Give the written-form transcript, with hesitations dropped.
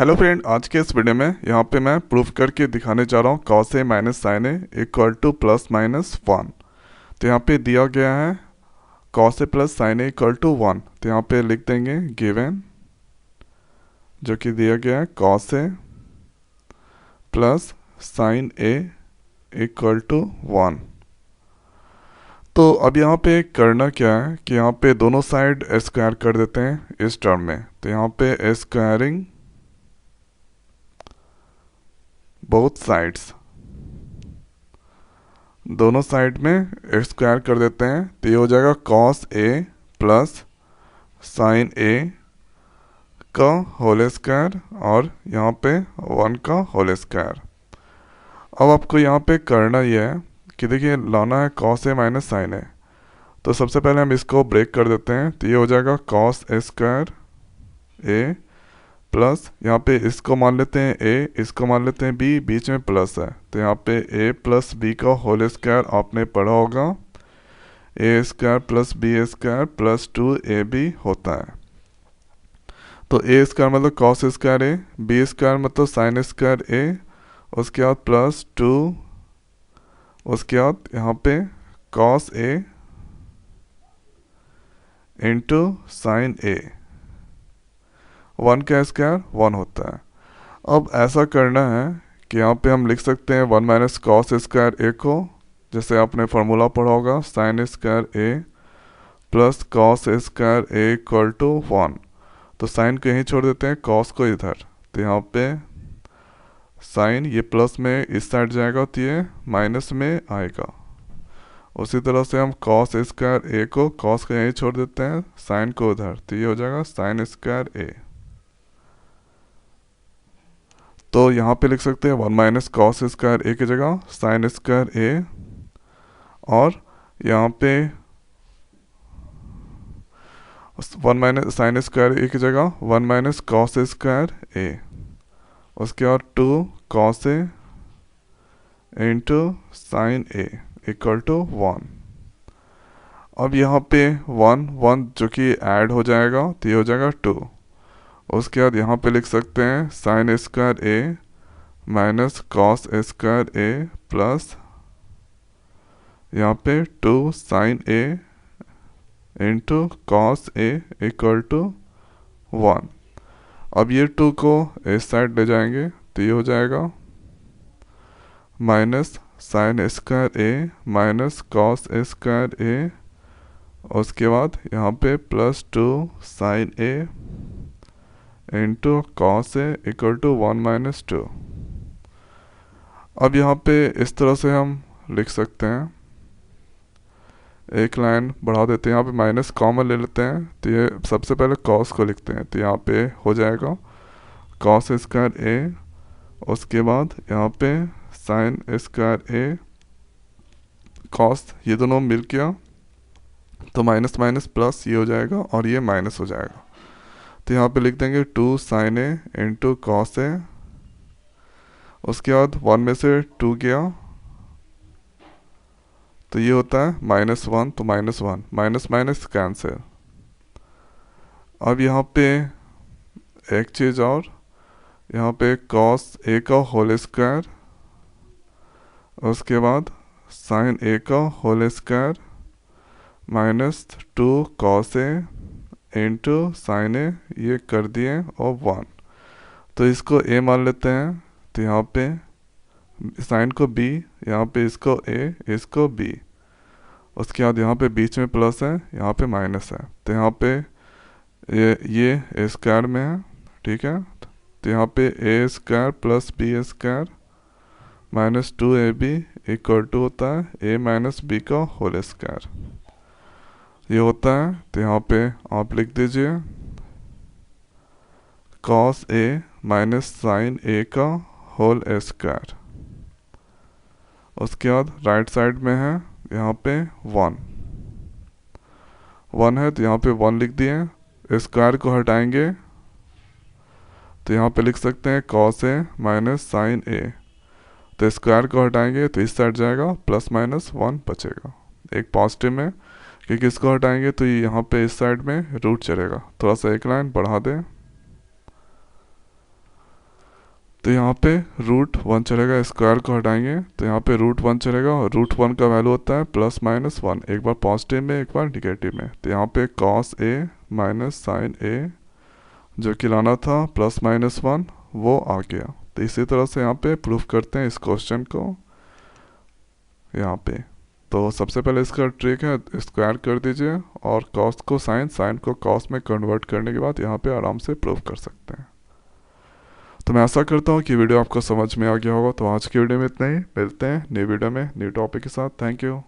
Hello friend, आज के इस वीडियो में यहाँ पे मैं प्रूफ करके दिखाने जा रहा हूँ cos A minus sine A equal to plus minus one. तो यहाँ पे दिया गया है cos A plus sine A equal to one. तो यहाँ पे लिख देंगे गिवन, जो कि दिया गया है cos A plus sine A equal to one. तो अब यहाँ पे करना क्या है कि यहाँ पे दोनों साइड स्क्वायर कर देते हैं इस टर्म में। तो यहाँ पे स्क्वायरिंग बोथ साइड्स, दोनों साइड में स्क्वायर कर देते हैं। तो ये हो जाएगा cos A plus sine A का होल स्क्वायर और यहाँ पे वन का होल स्क्वायर। अब आपको यहाँ पे करना ये है कि देखिए लाना है कॉस ए माइनस साइन ए। तो सबसे पहले हम इसको ब्रेक कर देते हैं। तो ये हो जाएगा cos A square A plus यहाँ पे इसको मान लेते हैं ए, इसको मान लेते हैं बी, बीच में प्लस है। तो यहाँ पे ए प्लस बी का होल स्क्वायर आपने पढ़ा होगा, A square plus B square plus two A B होता है। तो ए स्क्वायर मतलब cos square A, B square मतलब साइन स्क्वायर ए, उसके बाद प्लस टू, उसके बाद यहाँ पे cos A into sine A, one का स्क्वायर वन होता है। अब ऐसा करना है कि यहाँ पे हम लिख सकते हैं one minus cos square A को, जैसे आपने फार्मूला पढ़ा होगा sine square A plus cos square A equal to one. तो साइन को यहीं छोड़ देते हैं, कॉस को इधर। तो यहाँ पे साइन ये प्लस में इस साइड जाएगा तो ये माइनस में आएगा। उसी तरह से हम कॉस स्क्वायर ए को, कॉस को यहीं छोड़ देते हैं, साइन को उधर। तो ये हो जाएगा साइन स्क्वायर ए। तो यहाँ पे लिख सकते हैं one minus cos square A की जगह साइन स्क्वायर ए, और यहाँ पे one minus sine square A की जगह one minus cos square A, उसके बाद two cos A into sine A equal to one. अब यहाँ पे वन वन जो कि ऐड हो जाएगा तो ये हो जाएगा टू। उसके बाद यहाँ पे लिख सकते हैं sine square A minus cos square A plus यहाँ पे two sine A into cos A equal to one. अब ये टू को इस साइड ले जाएंगे तो ये हो जाएगा minus sine square A minus cos square A, उसके बाद यहाँ पे plus two sine A into cos A equal to one minus two. अब यहाँ पे इस तरह से हम लिख सकते हैं, एक लाइन बढ़ा देते हैं, यहाँ पे माइनस कॉमन ले लेते हैं। तो ये सबसे पहले कॉस को लिखते हैं। तो यहाँ पे हो जाएगा कॉस स्क्वायर ए, उसके बाद यहाँ पे साइन स्क्वायर ए कॉस, ये दोनों मिल गया तो माइनस माइनस प्लस ये हो जाएगा और ये माइनस हो जाएगा। तो यहाँ पे लिख देंगे two sine A into cos A, उसके बाद वन में से टू गया तो ये होता है माइनस वन, तो minus one minus minus cancel. अब यहाँ पे एक चीज़ और, यहाँ पे कॉस ए का होल स्क्वायर, उसके बाद साइन ए का whole square minus two cos A into sine A, ये कर दिए और वन। तो इसको ए मान लेते हैं। तो यहाँ पे साइन को बी, यहाँ पे इसको ए, इसको बी, उसके बाद यहाँ पे बीच में प्लस है, यहाँ पे माइनस है। तो यहाँ पे ये स्क्वायर में है, ठीक है। तो यहाँ पे A square plus B square minus two A B equal to होता है ए माइनस बी का होल स्क्वायर, ये होता है। तो यहाँ पे आप लिख दीजिए cos A minus sine A का होल स्क्वायर। उसके बाद राइट साइड में है यहाँ पे वन, वन है तो यहाँ पे वन लिख दिए। स्क्वायर को हटाएंगे तो यहाँ पे लिख सकते हैं कॉस ए माइनस साइन ए। तो स्क्वायर को हटाएंगे तो इस साइड जाएगा, प्लस माइनस वन बचेगा, एक पॉजिटिव में, क्योंकि इसको हटाएंगे तो यहाँ पे इस साइड में रूट चलेगा। थोड़ा सा एक लाइन बढ़ा दें, तो यहाँ पे √1 चलेगा, स्क्वायर को हटाएंगे तो यहाँ पे √1 चलेगा और √1 का वैल्यू होता है +-1, एक बार पॉजिटिव में एक बार निगेटिव में। तो यहाँ पे cos A minus sin A जो कि लाना था +-1 वो आ गया। तो इसी तरह से यहाँ पे प्रूफ करते हैं इस क्वेश्चन को यहाँ पे। तो सबसे पहले इसका ट्रिक है स्क्वायर कर दीजिए और cos को sin को cos में कन्वर्ट करने के बाद यहाँ पे आराम से प्रूफ कर सकते हैं। तो मैं आशा करता हूँ कि वीडियो आपको समझ में आ गया होगा। तो आज की वीडियो में इतना ही, मिलते हैं नई वीडियो में न्यू टॉपिक के साथ। Thank you.